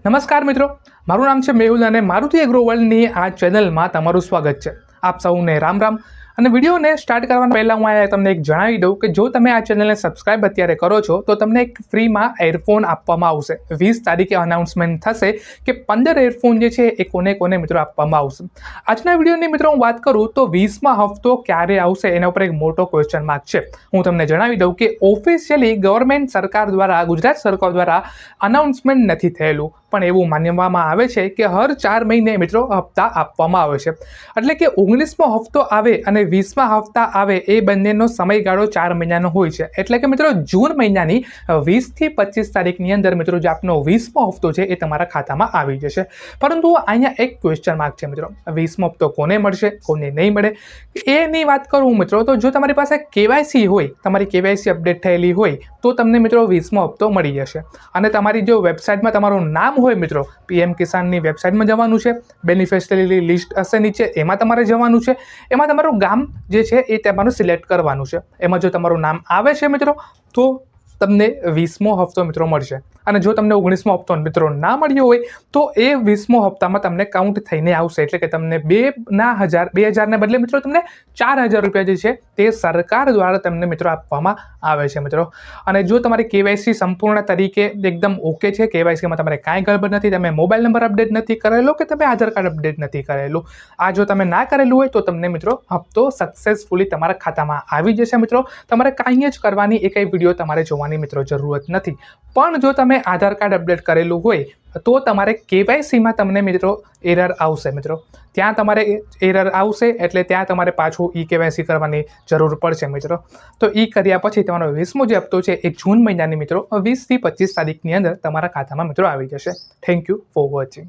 નમસ્કાર મિત્રો, મારું નામ છે મેહુલ અને મારુતિ એગ્રો વર્લ્ડની આ ચેનલમાં તમારું સ્વાગત છે। આપ સૌને રામ રામ। અને વિડીયોને સ્ટાર્ટ કરવાના પહેલાં હું તમને એક જણાવી દઉં કે જો તમે આ ચેનલને સબસ્ક્રાઇબ અત્યારે કરો છો તો તમને એક ફ્રીમાં એરફોન આપવામાં આવશે। 20 તારીખે અનાઉન્સમેન્ટ થશે કે 15 એરફોન જે છે એ કોને કોને મિત્રો આપવામાં આવશે। આજના વિડીયોની મિત્રો હું વાત કરું તો 20મા હપ્તો ક્યારે આવશે એના ઉપર એક મોટો ક્વેશ્ચન માર્ક છે। હું તમને જણાવી દઉં કે ઓફિશિયલી ગવર્મેન્ટ સરકાર દ્વારા, ગુજરાત સરકાર દ્વારા અનાઉન્સમેન્ટ નથી થયેલું, પણ એવું માનવામાં આવે છે કે હર 4 મહિને મિત્રો હપ્તા આપવામાં આવે છે। એટલે કે 19મો હપ્તો આવે અને 20મા હપ્તા આવે એ બંનેનો સમયગાળો 4 મહિનાનો હોય છે। એટલે કે મિત્રો જૂન મહિનાની 20 થી 25 તારીખની અંદર મિત્રો જે આપનો 20મો હપ્તો છે એ તમારા ખાતામાં આવી જશે। પરંતુ અહીંયા એક ક્વેશ્ચન માર્ક છે મિત્રો, 20મો હપ્તો કોને મળશે, કોને નહીં મળે એની વાત કરું મિત્રો તો જો તમારી પાસે કેવાયસી હોય, તમારી કેવાયસી અપડેટ થયેલી હોય તો તમને મિત્રો 20મો હપ્તો મળી જશે। અને તમારી જો વેબસાઇટમાં તમારું નામ હોય મિત્રો, પીએમ કિસાનની વેબસાઇટમાં જવાનું છે, બેનિફિશિયરી લિસ્ટ હશે નીચે એમાં તમારે જવાનું છે, એમાં તમારું ગામ જે છે એ તમારું સિલેક્ટ કરવાનું છે। એમાં જો તમારું નામ આવે છે મિત્રો તો તમને 20મો હપ્તો મિત્રો મળશે। અને જો તમને 19મો હપ્તો મિત્રો ના મળ્યો હોય તો એ 20મો હપ્તામાં તમને કાઉન્ટ થઈને આવશે। એટલે કે તમને 2000ને બદલે મિત્રો તમને 4000 રૂપિયા જે છે તે સરકાર દ્વારા તમને મિત્રો આપવામાં આવે છે મિત્રો। અને જો તમારી કેવાયસી સંપૂર્ણ તરીકે એકદમ ઓકે છે, કેવાયસીમાં તમારે કાંઈ ગડબડ નથી, તમે મોબાઈલ નંબર અપડેટ નથી કરેલો કે તમે આધાર કાર્ડ અપડેટ નથી કરેલું, આ જો તમે ના કરેલું હોય તો તમને મિત્રો હપ્તો સક્સેસફુલી તમારા ખાતામાં આવી જશે મિત્રો। તમારે કાંઈ જ કરવાની એ કંઈ વિડીયો તમારે જોવાની મિત્રો જરૂરત નથી। પણ જો તમે આધાર કાર્ડ અપડેટ કરેલું હોય તો તમારે કેવાયસીમાં તમને મિત્રો એરર આવશે મિત્રો, ત્યાં તમારે એરર આવશે એટલે ત્યાં તમારે પાછું કેવાયસી કરવાની જરૂર પડશે મિત્રો। તો કર્યા પછી તમારો 20મો જે હપ્તો છે એ જૂન મહિનાની મિત્રો 20 થી 25 તારીખની અંદર તમારા ખાતામાં મિત્રો આવી જશે। Thank you for watching.